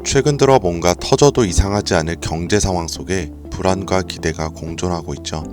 최근 들어 뭔가 터져도 이상하지 않을 경제 상황 속에 불안과 기대가 공존하고 있죠.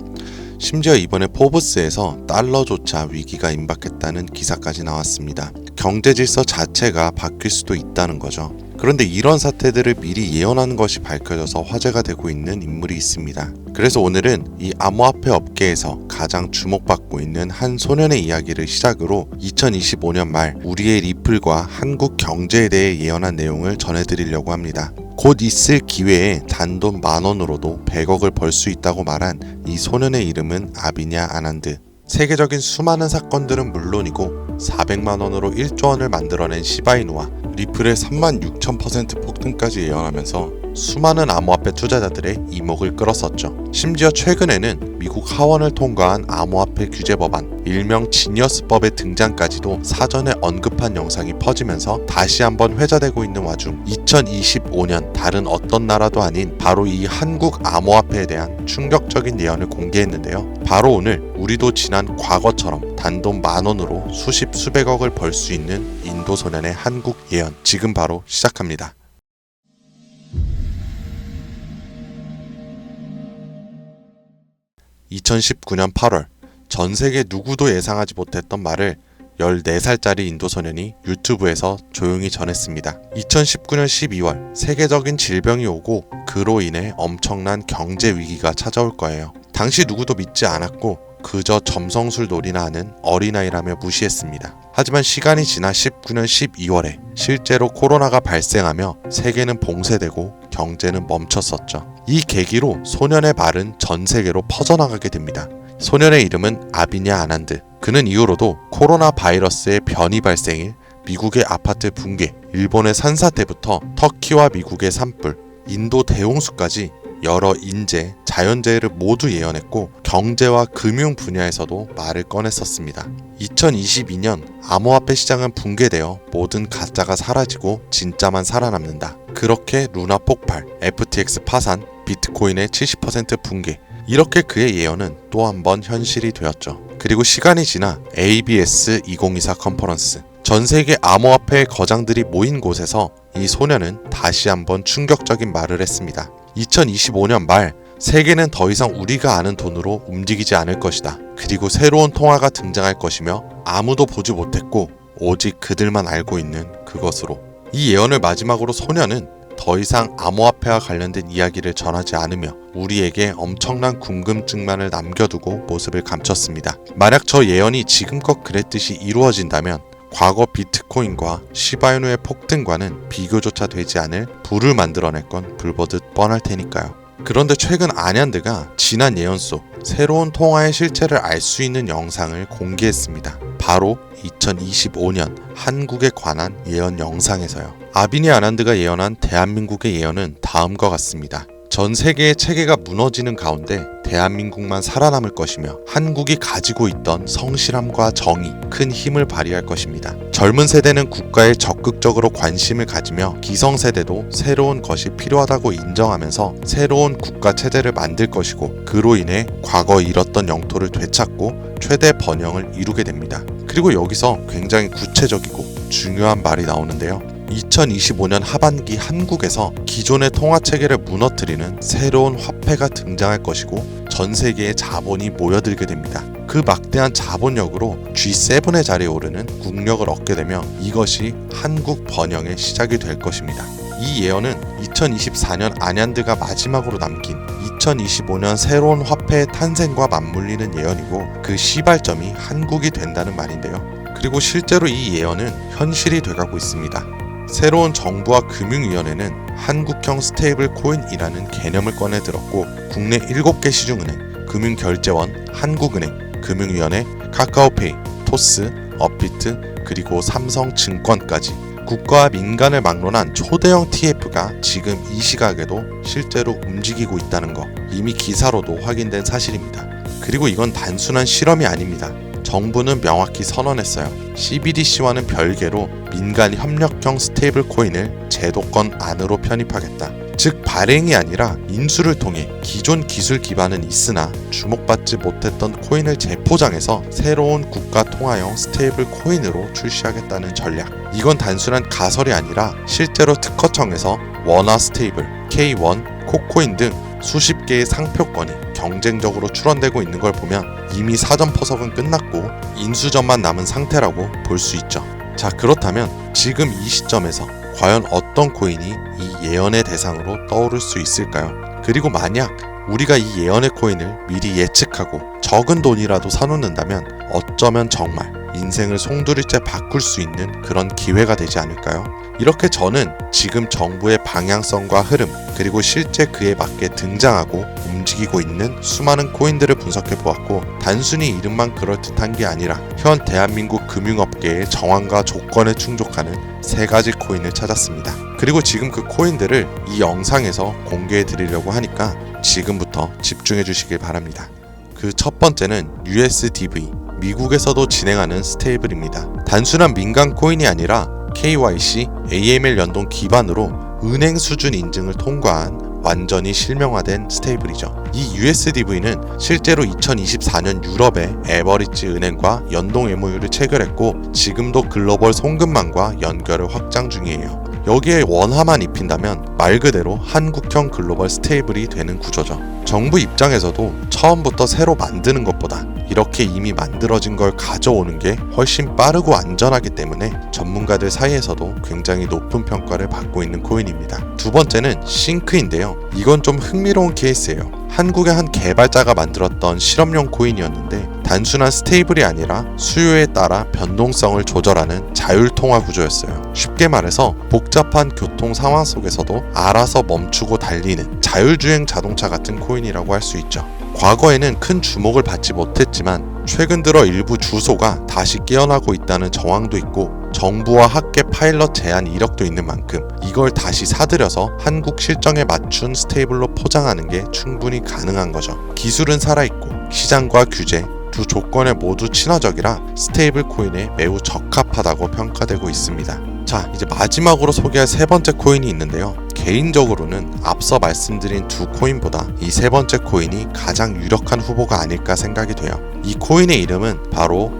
심지어 이번에 포브스에서 달러조차 위기가 임박했다는 기사까지 나왔습니다. 경제 질서 자체가 바뀔 수도 있다는 거죠. 그런데 이런 사태들을 미리 예언하는 것이 밝혀져서 화제가 되고 있는 인물이 있습니다. 그래서 오늘은 이 암호화폐 업계에서 가장 주목받고 있는 한 소년의 이야기를 시작으로 2025년 말 우리의 리플과 한국 경제에 대해 예언한 내용을 전해드리려고 합니다. 곧 있을 기회에 단돈 10,000원으로도 100억을 벌 수 있다고 말한 이 소년의 이름은 아비냐 아난드. 세계적인 수많은 사건들은 물론이고 400만 원으로 1조 원을 만들어낸 시바이누와 리플의 36,000% 폭등까지 예언하면서 수많은 암호화폐 투자자들의 이목을 끌었었죠. 심지어 최근에는 미국 하원을 통과한 암호화폐 규제 법안, 일명 지니어스법의 등장까지도 사전에 언급한 영상이 퍼지면서 다시 한번 회자되고 있는 와중 2025년 다른 어떤 나라도 아닌 바로 이 한국 암호화폐에 대한 충격적인 예언을 공개했는데요. 바로 오늘 우리도 지난 과거처럼 단돈 10,000원으로 수십 수백억을 벌 수 있는 인도 소년의 한국 예언 지금 바로 시작합니다. (2019년 8월) 전 세계 누구도 예상하지 못했던 말을 14살짜리 인도 소년이 유튜브에서 조용히 전했습니다. 2019년 12월 세계적인 질병이 오고 그로 인해 엄청난 경제 위기가 찾아올 거예요. 당시 누구도 믿지 않았고 그저 점성술 놀이나 하는 어린아이라며 무시했습니다. 하지만 시간이 지나 19년 12월에 실제로 코로나가 발생하며 세계는 봉쇄되고 경제는 멈췄었죠. 이 계기로 소년의 말은 전 세계로 퍼져나가게 됩니다. 소년의 이름은 아비냐 아난드. 그는 이후로도 코로나 바이러스의 변이 발생일, 미국의 아파트 붕괴, 일본의 산사태부터 터키와 미국의 산불, 인도 대홍수까지 여러 인재, 자연재해를 모두 예언했고 경제와 금융 분야에서도 말을 꺼냈었습니다. 2022년 암호화폐 시장은 붕괴되어 모든 가짜가 사라지고 진짜만 살아남는다. 그렇게 루나 폭발, FTX 파산, 비트코인의 70% 붕괴, 이렇게 그의 예언은 또 한 번 현실이 되었죠. 그리고 시간이 지나 ABS 2024 컨퍼런스, 전 세계 암호화폐 거장들이 모인 곳에서 이 소년은 다시 한번 충격적인 말을 했습니다. 2025년 말 세계는 더 이상 우리가 아는 돈으로 움직이지 않을 것이다. 그리고 새로운 통화가 등장할 것이며 아무도 보지 못했고 오직 그들만 알고 있는 그것으로. 이 예언을 마지막으로 소년은 더 이상 암호화폐와 관련된 이야기를 전하지 않으며 우리에게 엄청난 궁금증만을 남겨두고 모습을 감췄습니다. 만약 저 예언이 지금껏 그랬듯이 이루어진다면 과거 비트코인과 시바이누의 폭등과는 비교조차 되지 않을 불을 만들어낼 건 불보듯 뻔할 테니까요. 그런데 최근 아난드가 지난 예언 속 새로운 통화의 실체를 알 수 있는 영상을 공개했습니다. 바로 2025년 한국에 관한 예언 영상에서요. 아비니 아난드가 예언한 대한민국의 예언은 다음과 같습니다. 전 세계의 체계가 무너지는 가운데 대한민국만 살아남을 것이며 한국이 가지고 있던 성실함과 정의, 큰 힘을 발휘할 것입니다. 젊은 세대는 국가에 적극적으로 관심을 가지며 기성세대도 새로운 것이 필요하다고 인정하면서 새로운 국가 체제를 만들 것이고 그로 인해 과거 잃었던 영토를 되찾고 최대 번영을 이루게 됩니다. 그리고 여기서 굉장히 구체적이고 중요한 말이 나오는데요. 2025년 하반기 한국에서 기존의 통화체계를 무너뜨리는 새로운 화폐가 등장할 것이고 전 세계의 자본이 모여들게 됩니다. 그 막대한 자본력으로 G7의 자리에 오르는 국력을 얻게 되며 이것이 한국 번영의 시작이 될 것입니다. 이 예언은 2024년 아난드가 마지막으로 남긴 2025년 새로운 화폐의 탄생과 맞물리는 예언이고 그 시발점이 한국이 된다는 말인데요. 그리고 실제로 이 예언은 현실이 돼가고 있습니다. 새로운 정부와 금융위원회는 한국형 스테이블 코인이라는 개념을 꺼내 들었고 국내 7개 시중은행, 금융결제원, 한국은행, 금융위원회, 카카오페이, 토스, 업비트, 그리고 삼성증권까지 국가와 민간을 막론한 초대형 TF가 지금 이 시각에도 실제로 움직이고 있다는 거 이미 기사로도 확인된 사실입니다. 그리고 이건 단순한 실험이 아닙니다. 정부는 명확히 선언했어요. CBDC와는 별개로 민간 협력형 스테이블 코인을 제도권 안으로 편입하겠다. 즉 발행이 아니라 인수를 통해 기존 기술 기반은 있으나 주목받지 못했던 코인을 재포장해서 새로운 국가 통화형 스테이블 코인으로 출시하겠다는 전략. 이건 단순한 가설이 아니라 실제로 특허청에서 원화 스테이블, K1, 코코인 등 수십 개의 상표권이 경쟁적으로 출원되고 있는 걸 보면 이미 사전 포석은 끝났고 인수전만 남은 상태라고 볼 수 있죠. 자, 그렇다면 지금 이 시점에서 과연 어떤 코인이 이 예언의 대상으로 떠오를 수 있을까요? 그리고 만약 우리가 이 예언의 코인을 미리 예측하고 적은 돈이라도 사놓는다면 어쩌면 정말 인생을 송두리째 바꿀 수 있는 그런 기회가 되지 않을까요? 이렇게 저는 지금 정부의 방향성과 흐름, 그리고 실제 그에 맞게 등장하고 움직이고 있는 수많은 코인들을 분석해 보았고, 단순히 이름만 그럴듯한 게 아니라 현 대한민국 금융업계의 정황과 조건에 충족하는 3가지 코인을 찾았습니다. 그리고 지금 그 코인들을 이 영상에서 공개해 드리려고 하니까 지금부터 집중해 주시길 바랍니다. 그 첫 번째는 USDV, 미국에서도 진행하는 스테이블입니다. 단순한 민간 코인이 아니라 KYC, AML 연동 기반으로 은행 수준 인증을 통과한 완전히 실명화된 스테이블이죠. 이 USDV는 실제로 2024년 유럽의 에버리지 은행과 연동 MOU를 체결했고 지금도 글로벌 송금망과 연결을 확장 중이에요. 여기에 원화만 입힌다면 말 그대로 한국형 글로벌 스테이블이 되는 구조죠. 정부 입장에서도 처음부터 새로 만드는 것보다 이렇게 이미 만들어진 걸 가져오는 게 훨씬 빠르고 안전하기 때문에 전문가들 사이에서도 굉장히 높은 평가를 받고 있는 코인입니다. 두 번째는 싱크인데요. 이건 좀 흥미로운 케이스예요. 한국의 한 개발자가 만들었던 실험용 코인이었는데 단순한 스테이블이 아니라 수요에 따라 변동성을 조절하는 자율통화 구조였어요. 쉽게 말해서 복잡한 교통 상황 속에서도 알아서 멈추고 달리는 자율주행 자동차 같은 코인이라고 할 수 있죠. 과거에는 큰 주목을 받지 못했지만 최근 들어 일부 주소가 다시 깨어나고 있다는 정황도 있고 정부와 학계 파일럿 제안 이력도 있는 만큼 이걸 다시 사들여서 한국 실정에 맞춘 스테이블로 포장하는 게 충분히 가능한 거죠. 기술은 살아있고 시장과 규제 두 조건에 모두 친화적이라 스테이블 코인에 매우 적합하다고 평가되고 있습니다. 자, 이제 마지막으로 소개할 3번째 코인이 있는데요. 개인적으로는 앞서 말씀드린 두 코인보다 이 3번째 코인이 가장 유력한 후보가 아닐까 생각이 돼요. 이 코인의 이름은 바로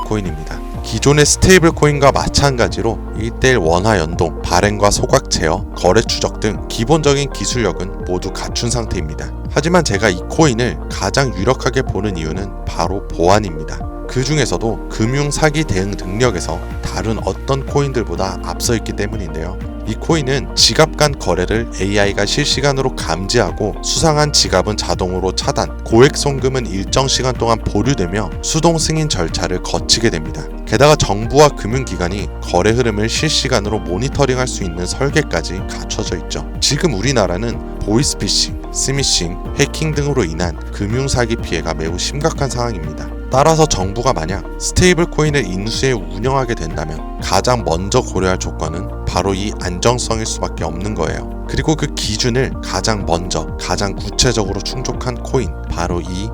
코인입니다. 기존의 스테이블 코인과 마찬가지로 1:1 원화 연동, 발행과 소각 제어, 거래 추적 등 기본적인 기술력은 모두 갖춘 상태입니다. 하지만 제가 이 코인을 가장 유력하게 보는 이유는 바로 보안입니다. 그 중에서도 금융 사기 대응 능력에서 다른 어떤 코인들보다 앞서 있기 때문인데요. 이 코인은 지갑 간 거래를 AI가 실시간으로 감지하고 수상한 지갑은 자동으로 차단, 고액 송금은 일정 시간 동안 보류되며 수동 승인 절차를 거치게 됩니다. 게다가 정부와 금융기관이 거래 흐름을 실시간으로 모니터링할 수 있는 설계까지 갖춰져 있죠. 지금 우리나라는 보이스피싱, 스미싱, 해킹 등으로 인한 금융사기 피해가 매우 심각한 상황입니다. 따라서 정부가 만약 스테이블 코인을 인수해 운영하게 된다면 가장 먼저 고려할 조건은 바로 이 안정성일 수밖에 없는 거예요. 그리고 그 기준을 가장 먼저, 가장 구체적으로 충족한 코인, 바로 이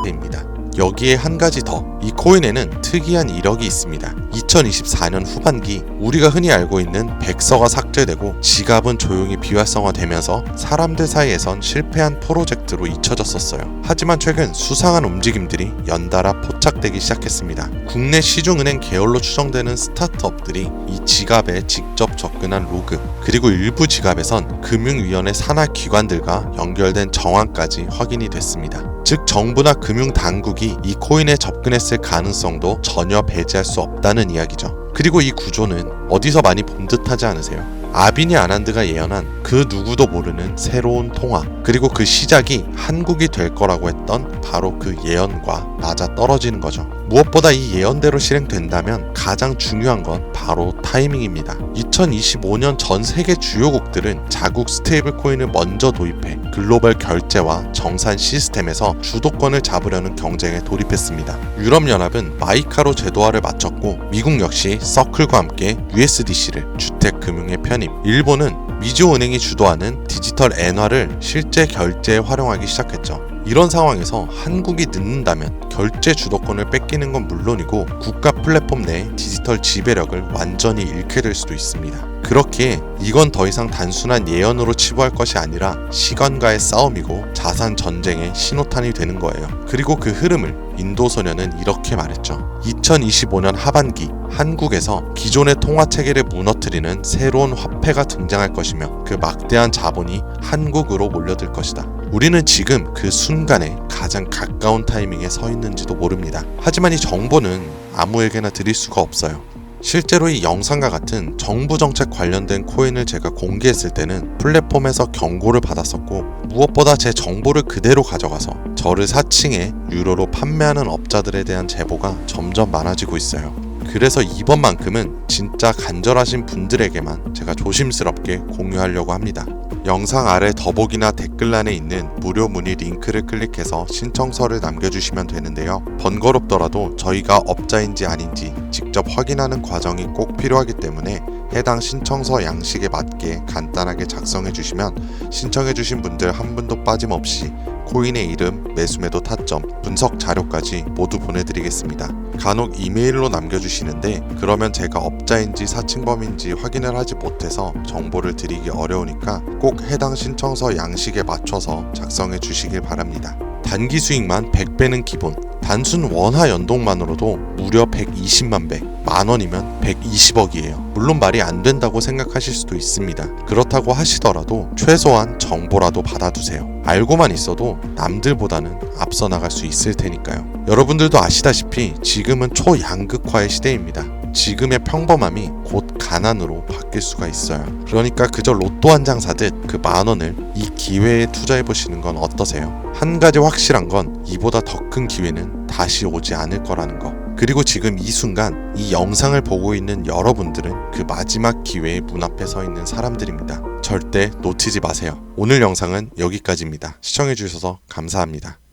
입니다. 여기에 한 가지 더, 이 코인에는 특이한 이력이 있습니다. 2024년 후반기 우리가 흔히 알고 있는 백서가 삭제되고 지갑은 조용히 비활성화되면서 사람들 사이에선 실패한 프로젝트로 잊혀졌었어요. 하지만 최근 수상한 움직임들이 연달아 포착되기 시작했습니다. 국내 시중은행 계열로 추정되는 스타트업들이 이 지갑에 직접 접근한 로그, 그리고 일부 지갑에선 금융위원회 산하 기관들과 연결된 정황까지 확인이 됐습니다. 즉 정부나 금융당국이 이 코인에 접근했을 가능성도 전혀 배제할 수 없다는 이야기죠. 그리고 이 구조는 어디서 많이 본 듯하지 않으세요? 아비니 아난드가 예언한 그 누구도 모르는 새로운 통화, 그리고 그 시작이 한국이 될 거라고 했던 바로 그 예언과 맞아떨어지는 거죠. 무엇보다 이 예언대로 실행된다면 가장 중요한 건 바로 타이밍입니다. 2025년 전 세계 주요국들은 자국 스테이블 코인을 먼저 도입해 글로벌 결제와 정산 시스템에서 주도권을 잡으려는 경쟁에 돌입했습니다. 유럽연합은 마이카로 제도화를 마쳤고 미국 역시 서클과 함께 USDC를 주택금융에 편입, 일본은 미주은행이 주도하는 디지털 엔화를 실제 결제에 활용하기 시작했죠. 이런 상황에서 한국이 늦는다면 결제 주도권을 뺏기는 건 물론이고 국가 플랫폼 내 디지털 지배력을 완전히 잃게 될 수도 있습니다. 그렇기에 이건 더 이상 단순한 예언으로 치부할 것이 아니라 시간과의 싸움이고 자산 전쟁의 신호탄이 되는 거예요. 그리고 그 흐름을 인도 소녀는 이렇게 말했죠. 2025년 하반기 한국에서 기존의 통화 체계를 무너뜨리는 새로운 화폐가 등장할 것이며 그 막대한 자본이 한국으로 몰려들 것이다. 우리는 지금 그 순간에 가장 가까운 타이밍에 서 있는지도 모릅니다. 하지만 이 정보는 아무에게나 드릴 수가 없어요. 실제로 이 영상과 같은 정부 정책 관련된 코인을 제가 공개했을 때는 플랫폼에서 경고를 받았었고, 무엇보다 제 정보를 그대로 가져가서 저를 사칭해 유료로 판매하는 업자들에 대한 제보가 점점 많아지고 있어요. 그래서 이번만큼은 진짜 간절하신 분들에게만 제가 조심스럽게 공유하려고 합니다. 영상 아래 더보기나 댓글란에 있는 무료 문의 링크를 클릭해서 신청서를 남겨주시면 되는데요. 번거롭더라도 저희가 업자인지 아닌지 직접 확인하는 과정이 꼭 필요하기 때문에 해당 신청서 양식에 맞게 간단하게 작성해 주시면 신청해 주신 분들 한 분도 빠짐없이 코인의 이름, 매수매도 타점, 분석 자료까지 모두 보내드리겠습니다. 간혹 이메일로 남겨주시는데 그러면 제가 업자인지 사칭범인지 확인을 하지 못해서 정보를 드리기 어려우니까 꼭 해당 신청서 양식에 맞춰서 작성해 주시길 바랍니다. 단기 수익만 100배는 기본, 단순 원화 연동만으로도 무려 120만 배, 만원이면 120억이에요. 물론 말이 안 된다고 생각하실 수도 있습니다. 그렇다고 하시더라도 최소한 정보라도 받아두세요. 알고만 있어도 남들보다는 앞서 나갈 수 있을 테니까요. 여러분들도 아시다시피 지금은 초양극화의 시대입니다. 지금의 평범함이 곧 가난으로 바뀔 수가 있어요. 그러니까 그저 로또 한 장 사듯 그 만원을 이 기회에 투자해보시는 건 어떠세요? 한 가지 확실한 건 이보다 더 큰 기회는 다시 오지 않을 거라는 거. 그리고 지금 이 순간 이 영상을 보고 있는 여러분들은 그 마지막 기회의 문 앞에 서 있는 사람들입니다. 절대 놓치지 마세요. 오늘 영상은 여기까지입니다. 시청해주셔서 감사합니다.